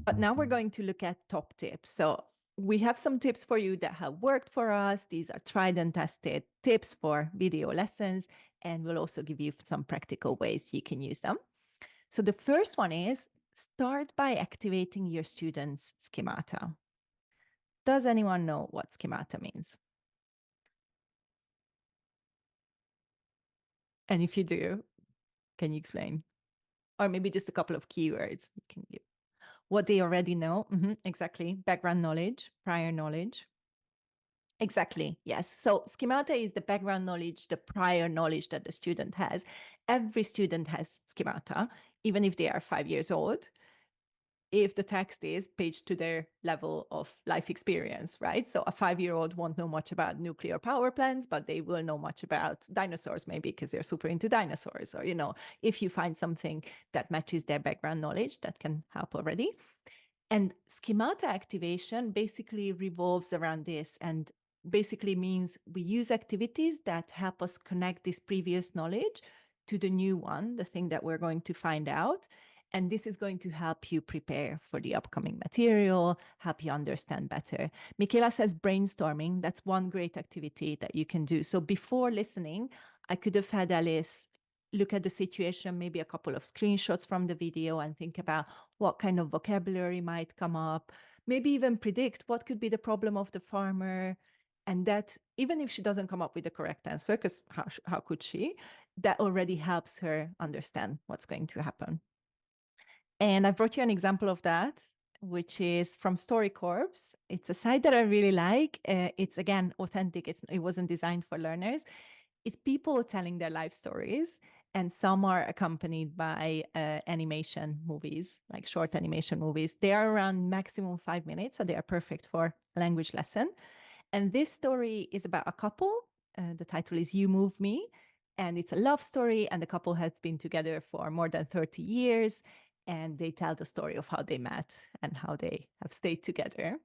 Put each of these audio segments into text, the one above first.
But now we're going to look at top tips. So we have some tips for you that have worked for us. These are tried and tested tips for video lessons, and we'll also give you some practical ways you can use them. So the first one is start by activating your students' schemata. Does anyone know what schemata means? And if you do, can you explain? Or maybe just a couple of keywords you can give. What they already know. Exactly. Background knowledge, prior knowledge. Exactly. Yes. So schemata is the background knowledge, the prior knowledge that the student has. Every student has schemata, even if they are 5 years old, if the text is paged to their level of life experience, right? So a 5-year-old won't know much about nuclear power plants, but they will know much about dinosaurs, maybe because they're super into dinosaurs. Or, if you find something that matches their background knowledge, that can help already. And schemata activation basically revolves around this and basically means we use activities that help us connect this previous knowledge to the new one, the thing that we're going to find out. And this is going to help you prepare for the upcoming material, help you understand better. Michaela says brainstorming. That's one great activity that you can do. So before listening, I could have had Alice look at the situation, maybe a couple of screenshots from the video and think about what kind of vocabulary might come up, maybe even predict what could be the problem of the farmer. And that, even if she doesn't come up with the correct answer, because how could she, that already helps her understand what's going to happen. And I brought you an example of that, which is from StoryCorps. It's a site that I really like. It's, again, authentic. It wasn't designed for learners. It's people telling their life stories, and some are accompanied by animation movies, like short animation movies. They are around maximum 5 minutes, so they are perfect for a language lesson. And this story is about a couple. The title is You Move Me, and it's a love story, and the couple has been together for more than 30 years, and they tell the story of how they met and how they have stayed together.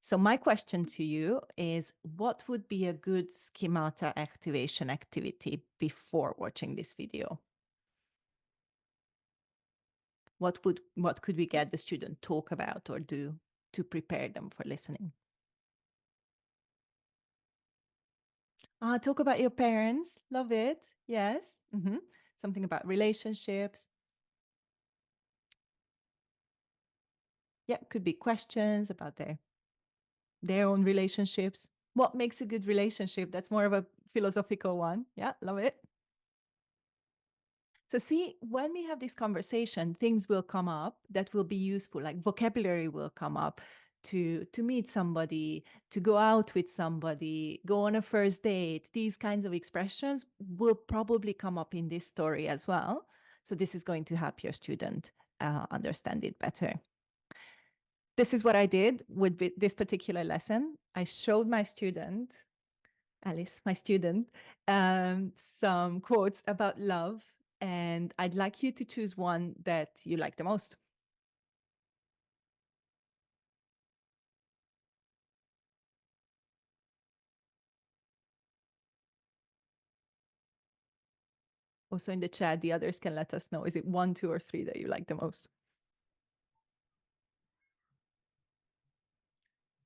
So my question to you is, what would be a good schemata activation activity before watching this video? What could we get the student talk about or do to prepare them for listening? Talk about your parents. Love it. Yes. Something about relationships. Yeah, could be questions about their own relationships. What makes a good relationship? That's more of a philosophical one. Yeah, love it. So see, when we have this conversation, things will come up that will be useful, like vocabulary will come up to meet somebody, to go out with somebody, go on a first date. These kinds of expressions will probably come up in this story as well. So this is going to help your student understand it better. This is what I did with this particular lesson. I showed my student, Alice, my student, some quotes about love, and I'd like you to choose one that you like the most. Also in the chat, the others can let us know. Is it 1, 2, or 3 that you like the most?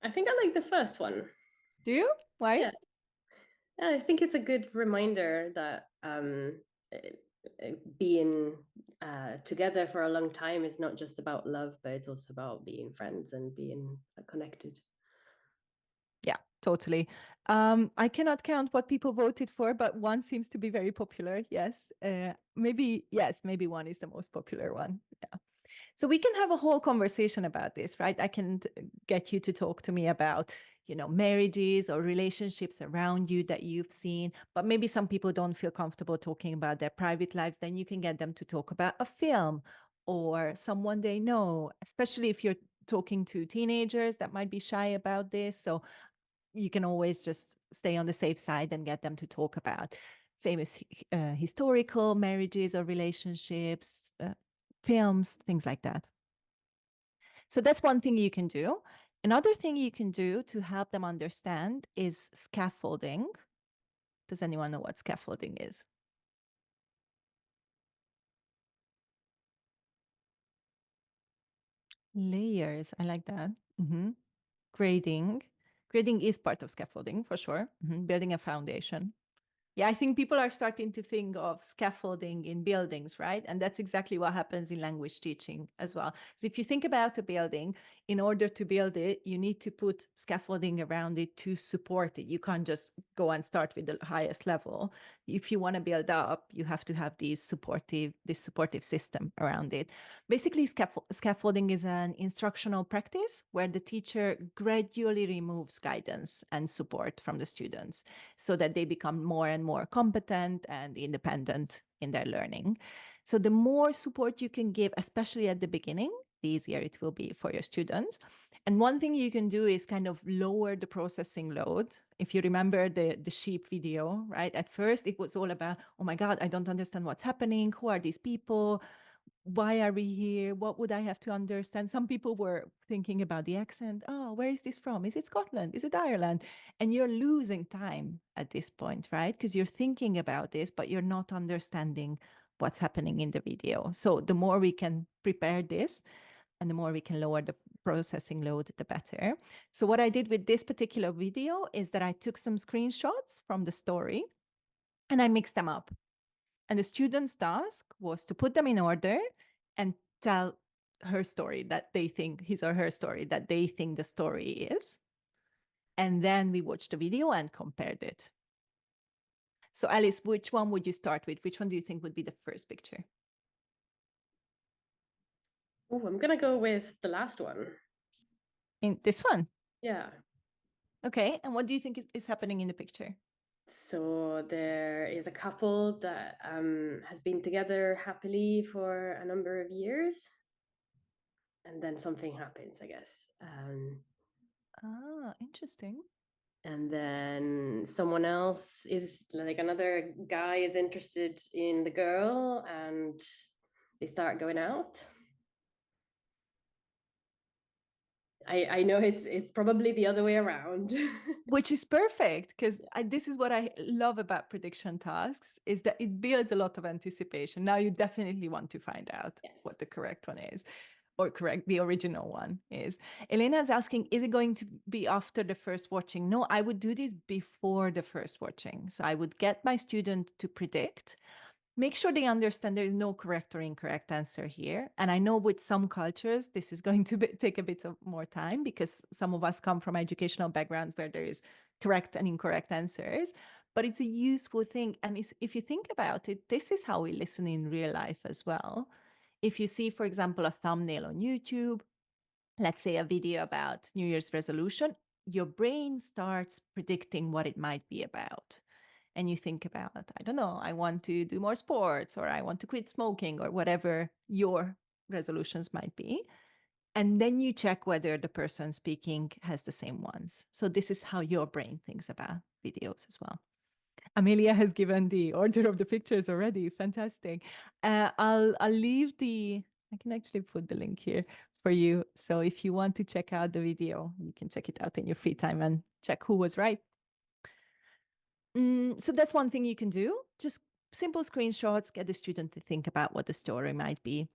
I think I like the first one. Do you? Why? Yeah. I think it's a good reminder that being together for a long time is not just about love, but it's also about being friends and being connected. Yeah, totally. I cannot count what people voted for, but one seems to be very popular. Yes. Maybe 1 is the most popular one. Yeah. So we can have a whole conversation about this, right? I can get you to talk to me about, marriages or relationships around you that you've seen, but maybe some people don't feel comfortable talking about their private lives. Then you can get them to talk about a film or someone they know, especially if you're talking to teenagers that might be shy about this. So you can always just stay on the safe side and get them to talk about famous historical marriages or relationships, films, things like that. So that's one thing you can do. Another thing you can do to help them understand is scaffolding. Does anyone know what scaffolding is? Layers. I like that. Hmm. Grading. Grading is part of scaffolding for sure. Building a foundation. Yeah, I think people are starting to think of scaffolding in buildings, right? And that's exactly what happens in language teaching as well. So if you think about a building, in order to build it, you need to put scaffolding around it to support it. You can't just go and start with the highest level. If you want to build up, you have to have this supportive system around it. Basically, scaffolding is an instructional practice where the teacher gradually removes guidance and support from the students so that they become more and more competent and independent in their learning. So the more support you can give, especially at the beginning, the easier it will be for your students. And one thing you can do is kind of lower the processing load. If you remember the sheep video, right? At first, it was all about, oh my God, I don't understand what's happening. Who are these people? Why are we here? What would I have to understand? Some people were thinking about the accent. Oh, where is this from? Is it Scotland? Is it Ireland? And you're losing time at this point, right? Because you're thinking about this, but you're not understanding what's happening in the video. So the more we can prepare this and the more we can lower the processing load, the better. So what I did with this particular video is that I took some screenshots from the story and I mixed them up. And the student's task was to put them in order and tell her story that they think, his or her story, that they think the story is. And then we watched the video and compared it. So, Alice, which one would you start with? Which one do you think would be the first picture? Oh, I'm gonna go with the last one. In this one? Yeah. Okay. And what do you think is happening in the picture? So there is a couple that has been together happily for a number of years, and then something happens, I guess. Ah, interesting. And then someone else is like another guy is interested in the girl, and they start going out. I know it's probably the other way around. Which is perfect because this is what I love about prediction tasks is that it builds a lot of anticipation. Now you definitely want to find out Yes. what the correct one is or correct the original one is. Elena is asking, is it going to be after the first watching? No, I would do this before the first watching. So I would get my student to predict. Make sure they understand there is no correct or incorrect answer here. And I know with some cultures, this is going to take a bit of more time because some of us come from educational backgrounds where there is correct and incorrect answers. But it's a useful thing. And if you think about it, this is how we listen in real life as well. If you see, for example, a thumbnail on YouTube, let's say a video about New Year's resolution, your brain starts predicting what it might be about and you think about, I don't know, I want to do more sports or I want to quit smoking or whatever your resolutions might be. And then you check whether the person speaking has the same ones. So this is how your brain thinks about videos as well. Amelia has given the order of the pictures already. Fantastic. I'll leave the. I can actually put the link here for you. So if you want to check out the video, you can check it out in your free time and check who was right. So that's one thing you can do. Just simple screenshots, get the student to think about what the story might be.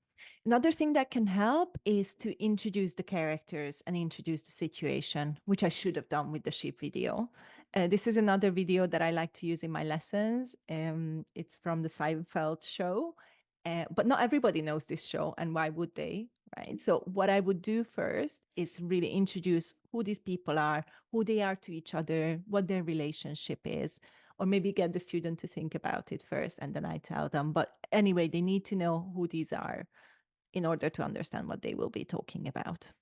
Another thing that can help is to introduce the characters and introduce the situation, which I should have done with the sheep video. This is another video that I like to use in my lessons. It's from the Seinfeld show, but not everybody knows this show, and why would they? Right. So, what I would do first is really introduce who these people are, who they are to each other, what their relationship is, or maybe get the student to think about it first and then I tell them. But anyway, they need to know who these are in order to understand what they will be talking about.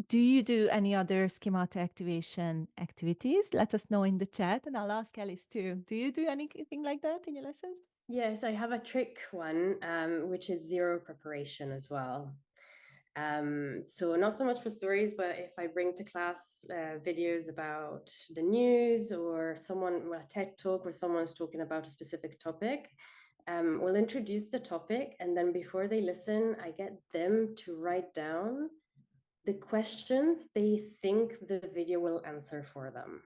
Do you do any other schemata activation activities? Let us know in the chat and I'll ask Alice too. Do you do anything like that in your lessons? Yes, I have a trick one, which is zero preparation as well. So not so much for stories, but if I bring to class videos about the news or a TED talk where someone's talking about a specific topic, we'll introduce the topic, and then before they listen, I get them to write down the questions they think the video will answer for them.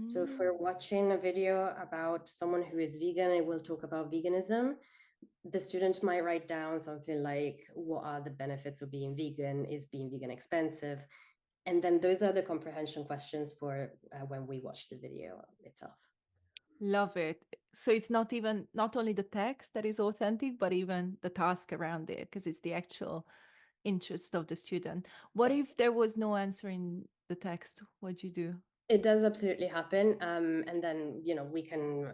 So if we're Mm. watching a video about someone who is vegan, it will talk about veganism. the student might write down something like, what are the benefits of being vegan? Is being vegan expensive? And then those are the comprehension questions for when we watch the video itself. Love it. So it's not only the text that is authentic, but even the task around it, because it's the actual interest of the student. What if there was no answer in the text? What'd you do? It does absolutely happen. And then, we can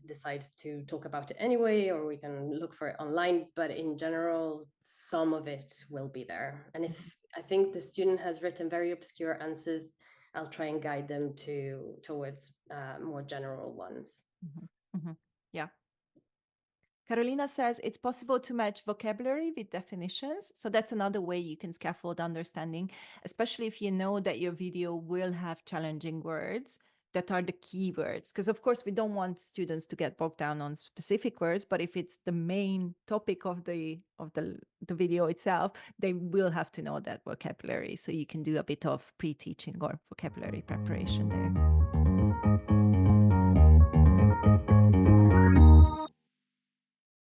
decide to talk about it anyway, or we can look for it online. But in general, some of it will be there. And Mhm, if I think the student has written very obscure answers, I'll try and guide them towards more general ones. mhm, mhm. Yeah. Carolina says it's possible to match vocabulary with definitions. So that's another way you can scaffold understanding, especially if you know that your video will have challenging words that are the keywords. Because of course we don't want students to get bogged down on specific words, but if it's the main topic of the video itself, they will have to know that vocabulary. So you can do a bit of pre-teaching or vocabulary preparation there.